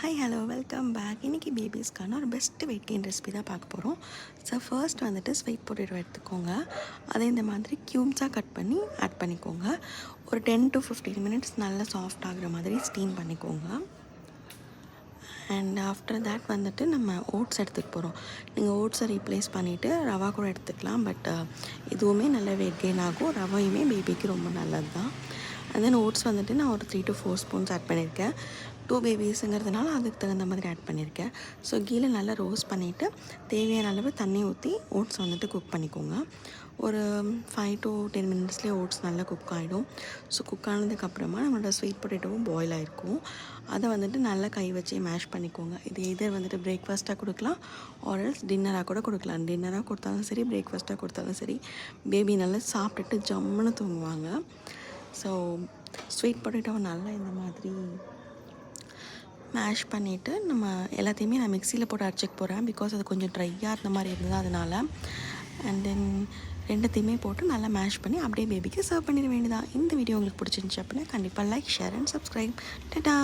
Hi hello welcome back. இன்றைக்கி பேபிஸ்க்கான ஒரு best weight gain recipe தான் பார்க்க போகிறோம். ஸோ ஃபர்ஸ்ட் வந்துட்டு ஸ்வீட் பொட்டேட்டோ எடுத்துக்கோங்க. அதை இந்த மாதிரி க்யூப்ஸாக கட் பண்ணி ஆட் பண்ணிக்கோங்க. ஒரு 10 to 15 மினிட்ஸ் நல்லா சாஃப்ட் ஆகிற மாதிரி ஸ்டீம் பண்ணிக்கோங்க. அண்ட் ஆஃப்டர் தேட் வந்துட்டு நம்ம ஓட்ஸ் எடுத்துக்க போகிறோம். நீங்கள் ஓட்ஸை ரீப்ளேஸ் பண்ணிவிட்டு ரவா கூட எடுத்துக்கலாம். பட் இதுவுமே நல்ல வெயிட் கெயின் ஆகும். ரவையுமே பேபிக்கு ரொம்ப நல்லது தான். அண்ட் தென் ஓட்ஸ் வந்துட்டு நான் ஒரு 3 to 4 ஸ்பூன்ஸ் ஆட் பண்ணியிருக்கேன். 2 பேபிஸுங்கிறதுனால அதுக்கு தகுந்த மாதிரி ஆட் பண்ணியிருக்கேன். ஸோ கீழே நல்லா ரோஸ்ட் பண்ணிவிட்டு தேவையான அளவு தண்ணி ஊற்றி ஓட்ஸ் வந்துட்டு குக் பண்ணிக்கோங்க. ஒரு 5 to 10 மினிட்ஸ்லேயே ஓட்ஸ் நல்லா குக் ஆகிடும். ஸோ குக் ஆனதுக்கப்புறமா நம்மளோட ஸ்வீட் பொட்டேட்டோவும் பாயில் ஆகிருக்கும். அதை வந்துட்டு நல்லா கை வச்சு மேஷ் பண்ணிக்கோங்க. இது எதர் வந்துட்டு பிரேக்ஃபாஸ்ட்டாக கொடுக்கலாம், ஆர்எல்ஸ் டின்னராக கூட கொடுக்கலாம். டின்னராக கொடுத்தாலும் சரி, பிரேக்ஃபாஸ்ட்டாக கொடுத்தாலும் சரி, பேபி நல்லா சாப்பிட்டுட்டு ஜம்முன்னு தூங்குவாங்க. ஸோ ஸ்வீட் பொட்டேட்டோவை நல்லா இந்த மாதிரி மேஷ் பண்ணிவிட்டு நம்ம எல்லாத்தையுமே நான் மிக்சியில் போட்டு அரைச்சிக்க போகிறேன். பிகாஸ் அது கொஞ்சம் ட்ரையாக இருந்த மாதிரி இருந்தது அதனால். அண்ட் தென் ரெண்டுத்தையுமே போட்டு நல்லா மேஷ் பண்ணி அப்படியே பேபிக்கு சர்வ் பண்ணிட வேண்டியதான். இந்த வீடியோ உங்களுக்கு பிடிச்சிருந்துச்சி அப்படின்னா கண்டிப்பாக லைக், ஷேர் அண்ட் சப்ஸ்கிரைப். டடா.